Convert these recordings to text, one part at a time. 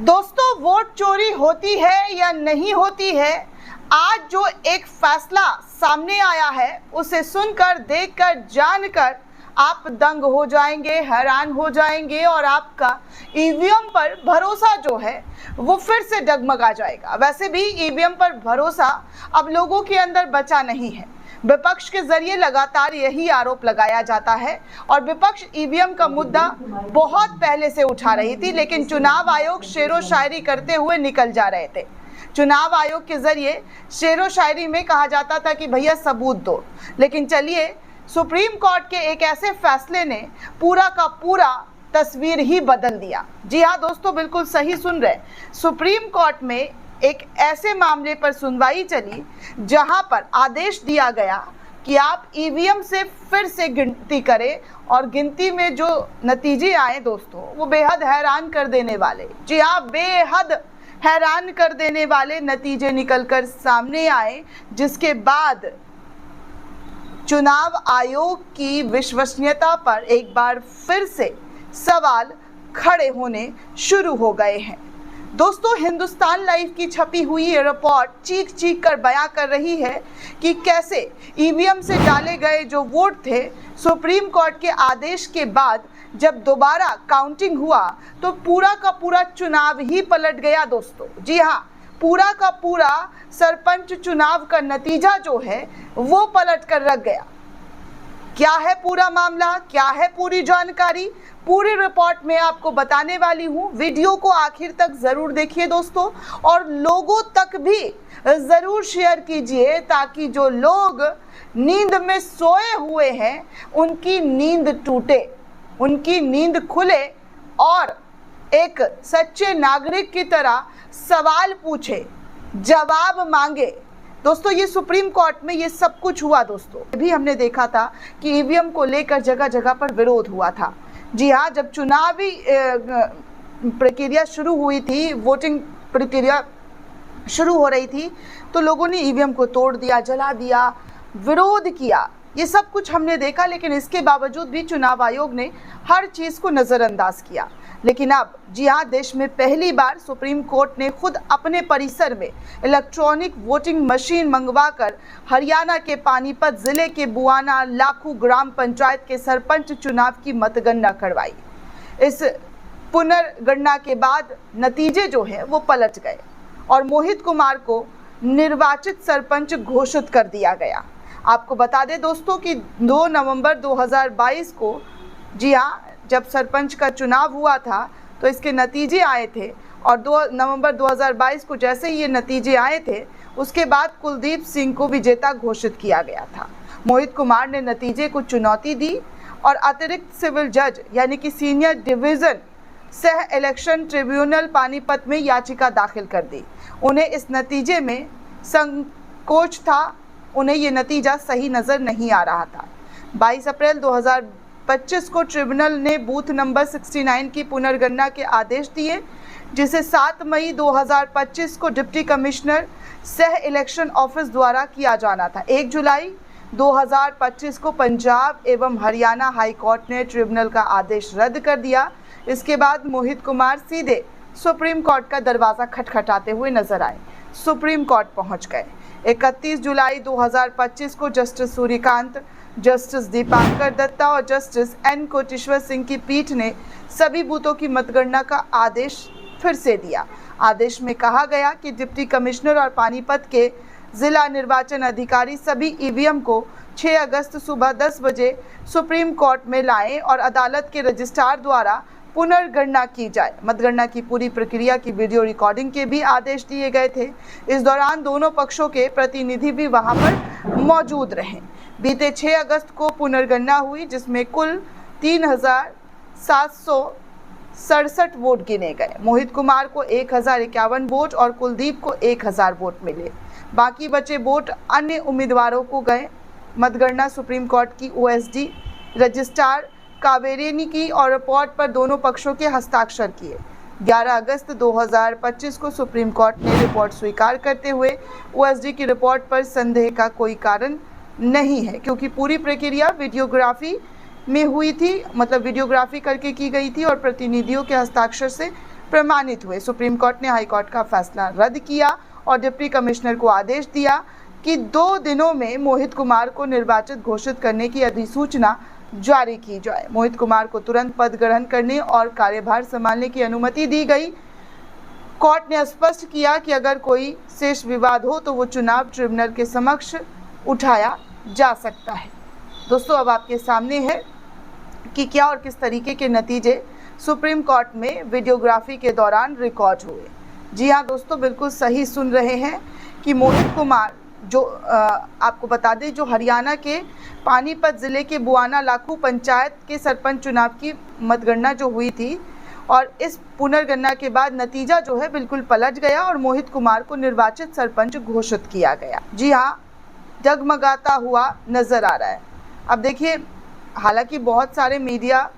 दोस्तों, वोट चोरी होती है या नहीं होती है, आज जो एक फैसला सामने आया है उसे सुनकर, देखकर, जानकर आप दंग हो जाएंगे, हैरान हो जाएंगे और आपका ईवीएम पर भरोसा जो है वो फिर से डगमगा जाएगा। वैसे भी ईवीएम पर भरोसा अब लोगों के अंदर बचा नहीं है। विपक्ष के जरिए लगातार यही आरोप लगाया जाता है और विपक्ष ईवीएम का मुद्दा बहुत पहले से उठा रही थी, लेकिन चुनाव आयोग शेरो शायरी करते हुए निकल जा रहे थे। चुनाव आयोग के जरिए शेरो शायरी में कहा जाता था कि भैया सबूत दो, लेकिन चलिए सुप्रीम कोर्ट के एक ऐसे फैसले ने पूरा का पूरा तस्वीर ही बदल दिया। जी हाँ दोस्तों, बिल्कुल सही सुन रहे। सुप्रीम कोर्ट में एक ऐसे मामले पर सुनवाई चली जहां पर आदेश दिया गया कि आप ईवीएम से फिर से गिनती करें और गिनती में जो नतीजे आए दोस्तों वो बेहद हैरान कर देने वाले, जी हाँ बेहद हैरान कर देने वाले नतीजे निकलकर सामने आए, जिसके बाद चुनाव आयोग की विश्वसनीयता पर एक बार फिर से सवाल खड़े होने शुरू हो गए हैं। दोस्तों, हिंदुस्तान लाइव की छपी हुई ये रिपोर्ट चीख चीख कर बयां कर रही है कि कैसे ईवीएम से डाले गए जो वोट थे, सुप्रीम कोर्ट के आदेश के बाद जब दोबारा काउंटिंग हुआ तो पूरा का पूरा चुनाव ही पलट गया दोस्तों। जी हाँ, पूरा का पूरा सरपंच चुनाव का नतीजा जो है वो पलट कर रख गया। क्या है पूरा मामला, क्या है पूरी जानकारी, पूरी रिपोर्ट में आपको बताने वाली हूं। वीडियो को आखिर तक जरूर देखिए दोस्तों और लोगों तक भी जरूर शेयर कीजिए ताकि जो लोग नींद में सोए हुए हैं उनकी नींद टूटे, उनकी नींद खुले और एक सच्चे नागरिक की तरह सवाल पूछे, जवाब मांगे। दोस्तों, ये सुप्रीम कोर्ट में ये सब कुछ हुआ दोस्तों। भी हमने देखा था कि ईवीएम को लेकर जगह जगह पर विरोध हुआ था। जी हाँ, जब चुनावी प्रक्रिया शुरू हुई थी, वोटिंग प्रक्रिया शुरू हो रही थी, तो लोगों ने ईवीएम को तोड़ दिया, जला दिया, विरोध किया, ये सब कुछ हमने देखा। लेकिन इसके बावजूद भी चुनाव आयोग ने हर चीज़ को नज़रअंदाज किया। लेकिन अब जी हाँ, देश में पहली बार सुप्रीम कोर्ट ने खुद अपने परिसर में इलेक्ट्रॉनिक वोटिंग मशीन मंगवाकर हरियाणा के पानीपत जिले के बुआना लाखू ग्राम पंचायत के सरपंच चुनाव की मतगणना करवाई। इस पुनर्गणना के बाद नतीजे जो है वो पलट गए और मोहित कुमार को निर्वाचित सरपंच घोषित कर दिया गया। आपको बता दें दोस्तों कि 2 नवंबर 2022 को, जी हाँ, जब सरपंच का चुनाव हुआ था तो इसके नतीजे आए थे और 2 नवंबर 2022 को जैसे ही ये नतीजे आए थे उसके बाद कुलदीप सिंह को विजेता घोषित किया गया था। मोहित कुमार ने नतीजे को चुनौती दी और अतिरिक्त सिविल जज यानी कि सीनियर डिवीज़न सह इलेक्शन ट्रिब्यूनल पानीपत में याचिका दाखिल कर दी। उन्हें इस नतीजे में संकोच था, उन्हें ये नतीजा सही नज़र नहीं आ रहा था। 22 अप्रैल 2025 को ट्रिब्यूनल ने बूथ नंबर 69 की पुनर्गणना के आदेश दिए, जिसे 7 मई 2025 को डिप्टी कमिश्नर सह इलेक्शन ऑफिस द्वारा किया जाना था। 1 जुलाई 2025 को पंजाब एवं हरियाणा हाई कोर्ट ने ट्रिब्यूनल का आदेश रद्द कर दिया। इसके बाद मोहित कुमार सीधे सुप्रीम कोर्ट का दरवाज़ा खटखटाते हुए नजर आए, सुप्रीम कोर्ट पहुंच गए। 31 जुलाई 2025 को जस्टिस सूर्यकांत, जस्टिस दीपांकर दत्ता और जस्टिस एन कोटेश्वर सिंह की पीठ ने सभी बूथों की मतगणना का आदेश फिर से दिया। आदेश में कहा गया कि डिप्टी कमिश्नर और पानीपत के जिला निर्वाचन अधिकारी सभी ईवीएम को 6 अगस्त सुबह 10 बजे सुप्रीम कोर्ट में लाएं और अदालत के रजिस्ट्रार द्वारा पुनर्गणना की जाए। मतगणना की पूरी प्रक्रिया की वीडियो रिकॉर्डिंग के भी आदेश दिए गए थे। इस दौरान दोनों पक्षों के प्रतिनिधि भी वहां पर मौजूद रहे। बीते 6 अगस्त को पुनर्गणना हुई, जिसमें कुल 3767 वोट गिने गए। मोहित कुमार को 1051 वोट और कुलदीप को 1000 वोट मिले। बाकी बचे वोट अन्य उम्मीदवारों को गए। मतगणना सुप्रीम कोर्ट की ओएसडी रजिस्ट्रार कावेरी ने की और रिपोर्ट पर दोनों पक्षों के हस्ताक्षर किए। 11 अगस्त 2025 को सुप्रीम कोर्ट ने रिपोर्ट स्वीकार करते हुए ओएसडी की रिपोर्ट पर संदेह का कोई कारण नहीं है, क्योंकि पूरी प्रक्रिया वीडियोग्राफी में हुई थी, मतलब वीडियोग्राफी करके की गई थी और प्रतिनिधियों के हस्ताक्षर से प्रमाणित हुए। सुप्रीम कोर्ट ने हाई कोर्ट का फैसला रद्द किया और डिप्टी कमिश्नर को आदेश दिया कि 2 दिनों में मोहित कुमार को निर्वाचित घोषित करने की अधिसूचना जारी की जाए। मोहित कुमार को तुरंत पद ग्रहण करने और कार्यभार संभालने की अनुमति दी गई। कोर्ट ने स्पष्ट किया कि अगर कोई शेष विवाद हो तो वो चुनाव ट्रिब्यूनल के समक्ष उठाया जा सकता है। दोस्तों, अब आपके सामने है कि क्या और किस तरीके के नतीजे सुप्रीम कोर्ट में वीडियोग्राफी के दौरान रिकॉर्ड हुए। जी हाँ दोस्तों, बिल्कुल सही सुन रहे हैं कि मोहित कुमार जो आपको बता दें, जो हरियाणा के पानीपत ज़िले के बुआना लाखू पंचायत के सरपंच चुनाव की मतगणना जो हुई थी और इस पुनर्गणना के बाद नतीजा जो है बिल्कुल पलट गया और मोहित कुमार को निर्वाचित सरपंच घोषित किया गया। जी हाँ, जगमगाता हुआ नज़र आ रहा है। अब देखिए, हालांकि बहुत सारे मीडिया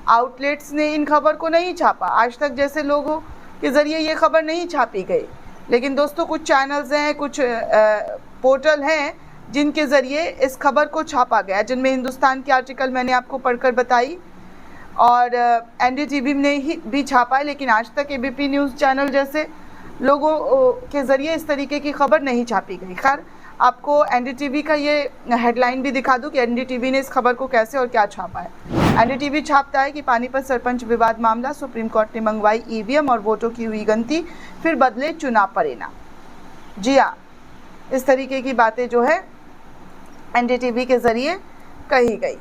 आउटलेट्स ने इन खबर को नहीं छापा, आज तक जैसे लोगों के ज़रिए ये खबर नहीं छापी गई, लेकिन दोस्तों कुछ चैनल्स हैं, कुछ पोर्टल हैं जिनके ज़रिए इस खबर को छापा गया, जिनमें हिंदुस्तान की आर्टिकल मैंने आपको पढ़कर बताई और एनडीटीवी ने ही भी छापा है, लेकिन आज तक एबीपी न्यूज़ चैनल जैसे लोगों के ज़रिए इस तरीके की खबर नहीं छापी गई। खैर, आपको एनडीटीवी का ये हेडलाइन भी दिखा दूं कि एनडीटीवी ने इस खबर को कैसे और क्या छापा है। एनडीटीवी छापता है कि पानीपत सरपंच विवाद मामला, सुप्रीम कोर्ट ने मंगवाई ईवीएम और वोटों की हुई गिनती, फिर बदले चुनाव परिणाम। जी हाँ, इस तरीके की बातें जो है एनडीटीवी के ज़रिए कही गई।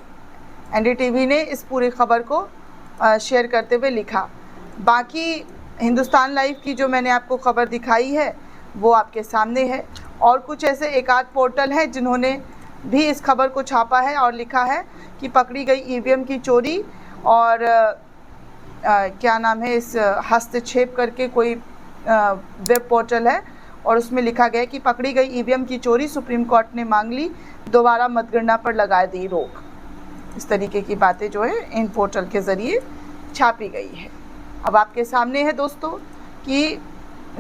एनडीटीवी ने इस पूरी खबर को शेयर करते हुए लिखा। बाकी हिंदुस्तान लाइव की जो मैंने आपको खबर दिखाई है वो आपके सामने है, और कुछ ऐसे एक आध पोर्टल हैं जिन्होंने भी इस खबर को छापा है और लिखा है कि पकड़ी गई ईवीएम की चोरी और क्या नाम है, इस हस्तक्षेप करके कोई वेब पोर्टल है और उसमें लिखा गया कि पकड़ी गई ईवीएम की चोरी, सुप्रीम कोर्ट ने मांग ली, दोबारा मतगणना पर लगा दी रोक। इस तरीके की बातें जो है इन पोर्टल के ज़रिए छापी गई है। अब आपके सामने है दोस्तों कि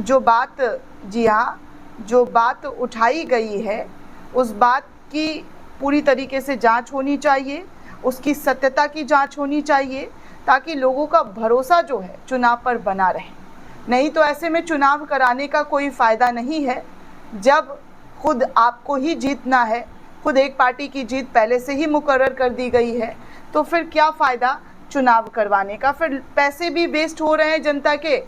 जो बात, जी हाँ, जो बात उठाई गई है उस बात की पूरी तरीके से जांच होनी चाहिए, उसकी सत्यता की जांच होनी चाहिए, ताकि लोगों का भरोसा जो है चुनाव पर बना रहे। नहीं तो ऐसे में चुनाव कराने का कोई फ़ायदा नहीं है। जब खुद आपको ही जीतना है, खुद एक पार्टी की जीत पहले से ही मुकर्रर कर दी गई है, तो फिर क्या फ़ायदा चुनाव करवाने का। फिर पैसे भी वेस्ट हो रहे हैं जनता के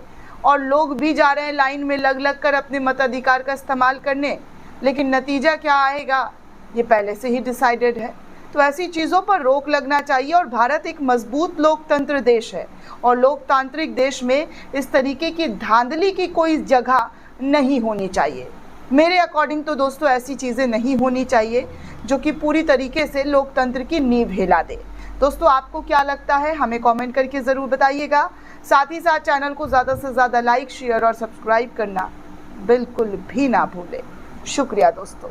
और लोग भी जा रहे हैं लाइन में लग लग कर अपने मताधिकार का इस्तेमाल करने, लेकिन नतीजा क्या आएगा ये पहले से ही डिसाइडेड है। तो ऐसी चीज़ों पर रोक लगना चाहिए। और भारत एक मजबूत लोकतंत्र देश है और लोकतांत्रिक देश में इस तरीके की धांधली की कोई जगह नहीं होनी चाहिए। मेरे अकॉर्डिंग तो दोस्तों ऐसी चीज़ें नहीं होनी चाहिए जो कि पूरी तरीके से लोकतंत्र की नींव हिला दे। दोस्तों, आपको क्या लगता है हमें कमेंट करके ज़रूर बताइएगा। साथ ही साथ चैनल को ज़्यादा से ज़्यादा लाइक, शेयर और सब्सक्राइब करना बिल्कुल भी ना भूलें। शुक्रिया दोस्तों।